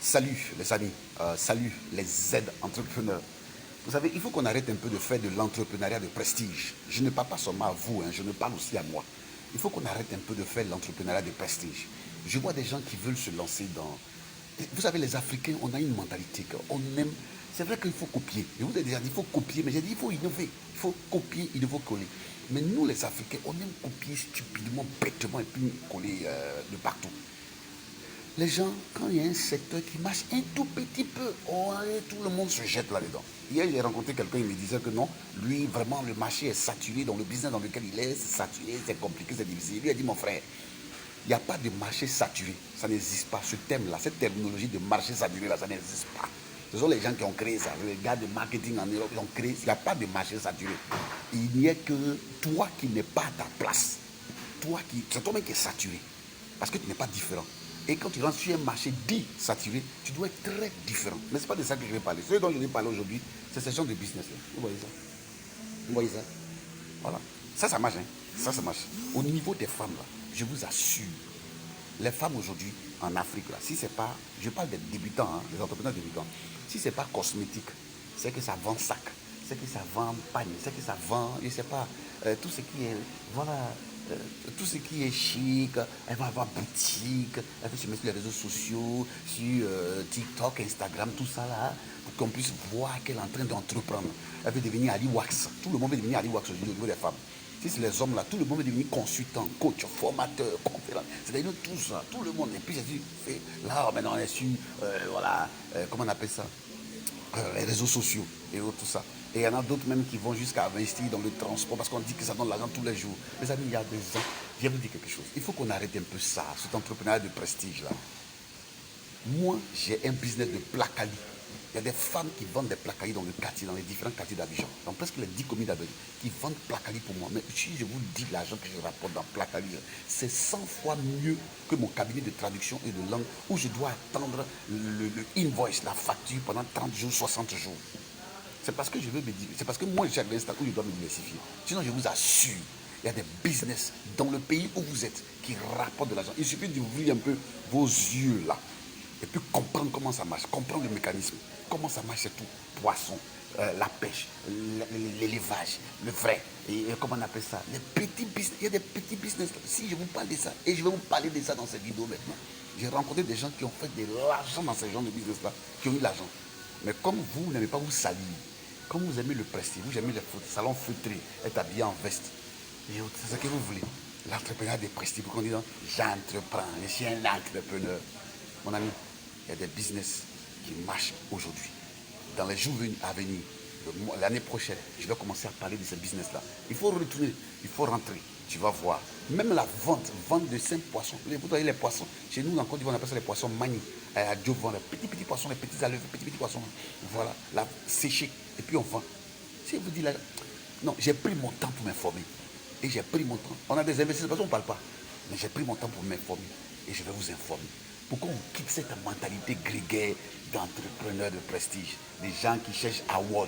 Salut les amis, salut les Z-entrepreneurs. Vous savez, il faut qu'on arrête un peu de faire de l'entrepreneuriat de prestige. Je ne parle pas seulement à vous, je ne parle aussi à moi. Il faut qu'on arrête un peu de faire l'entrepreneuriat de prestige. Je vois des gens qui veulent se lancer dans... Vous savez, les Africains, on a une mentalité qu'on aime. C'est vrai qu'il faut copier. Je vous ai déjà dit, il faut copier, mais j'ai dit, il faut innover. Il faut copier, il faut coller. Mais nous, les Africains, on aime copier stupidement, bêtement, et puis coller de partout. Les gens, quand il y a un secteur qui marche un tout petit peu, tout le monde se jette là-dedans. Hier, j'ai rencontré quelqu'un, il me disait que non, lui, vraiment, le marché est saturé, dans le business dans lequel il est, c'est saturé, c'est compliqué, c'est difficile. Lui a dit, mon frère, il n'y a pas de marché saturé. Ça n'existe pas. Ce thème-là, cette terminologie de marché saturé, là, ça n'existe pas. Ce sont les gens qui ont créé ça. Les gars de marketing en Europe, ils ont créé. Il n'y a pas de marché saturé. Il n'y a que toi qui n'es pas à ta place. C'est toi-même qui es saturé. Parce que tu n'es pas différent. Et quand tu rentres sur un marché dit saturé, tu dois être très différent. Mais ce n'est pas de ça que je vais parler. Ce dont je vais parler aujourd'hui, c'est ce genre de business. Là. Vous voyez ça? Vous voyez ça? Voilà. Ça marche. Ça marche. Au niveau des femmes, là, je vous assure, les femmes aujourd'hui en Afrique, là, si c'est pas, je parle des débutants, des entrepreneurs débutants, si c'est pas cosmétique, c'est que ça vend sac, c'est que ça vend pagne, c'est que ça vend, je sais pas, tout ce qui est, voilà, tout ce qui est chic, elle va avoir boutique, elle va se mettre sur les réseaux sociaux, sur TikTok, Instagram, tout ça là, pour qu'on puisse voir qu'elle est en train d'entreprendre. Elle veut devenir Ali Wax. Tout le monde veut devenir Ali Wax aujourd'hui au niveau des femmes. Si c'est les hommes là, tout le monde veut devenir consultant, coach, formateur, conférence. C'est-à-dire tout ça, tout le monde. Et puis j'ai dit, là maintenant on est sur, voilà, comment on appelle ça, les réseaux sociaux et tout ça. Et il y en a d'autres même qui vont jusqu'à investir dans le transport parce qu'on dit que ça donne l'argent tous les jours. Mes amis, il y a des gens, je vais vous dire quelque chose. Il faut qu'on arrête un peu ça, cet entrepreneuriat de prestige là. Moi, j'ai un business de placali. Il y a des femmes qui vendent des placali dans le quartier, dans les différents quartiers d'Abidjan, dans presque les 10 communes d'Abidjan, qui vendent placali pour moi. Mais si je vous dis l'argent que je rapporte dans placali, c'est 100 fois mieux que mon cabinet de traduction et de langue où je dois attendre le invoice, la facture pendant 30 jours, 60 jours. C'est parce que je veux me dire, c'est parce que moi je suis à l'instant où je dois me diversifier. Sinon, je vous assure, il y a des business dans le pays où vous êtes qui rapportent de l'argent. Il suffit d'ouvrir un peu vos yeux là et puis comprendre comment ça marche, comprendre le mécanisme, comment ça marche, c'est tout. Poisson, la pêche, l'élevage, le vrai, et comment on appelle ça, les petits business. Il y a des petits business. Si je vous parle de ça, et je vais vous parler de ça dans cette vidéo maintenant, j'ai rencontré des gens qui ont fait de l'argent dans ces genres de business là, qui ont eu de l'argent. Mais comme vous n'aimez pas vous salir, comme vous aimez le prestige, vous aimez les salons feutrés, être habillé en veste, c'est ce que vous voulez. L'entrepreneuriat des prestiges, pour qu'on dise, j'entreprends, je suis un entrepreneur. Mon ami, il y a des business qui marchent aujourd'hui. Dans les jours à venir, l'année prochaine, je vais commencer à parler de ce business-là. Il faut retourner, il faut rentrer, tu vas voir. Même la vente de simples poissons. Vous voyez les poissons, chez nous en Côte d'Ivoire, on appelle ça les poissons mani. À Dieu vend les petits poissons, les petits alevins, petits poissons. Voilà, la séchée. Et puis on vend. Si vous dites là, non, j'ai pris mon temps pour m'informer. Et j'ai pris mon temps. On a des investisseurs, parce qu'on ne parle pas. Mais j'ai pris mon temps pour m'informer. Et je vais vous informer. Pourquoi on quitte cette mentalité grégaire d'entrepreneurs de prestige, des gens qui cherchent awards,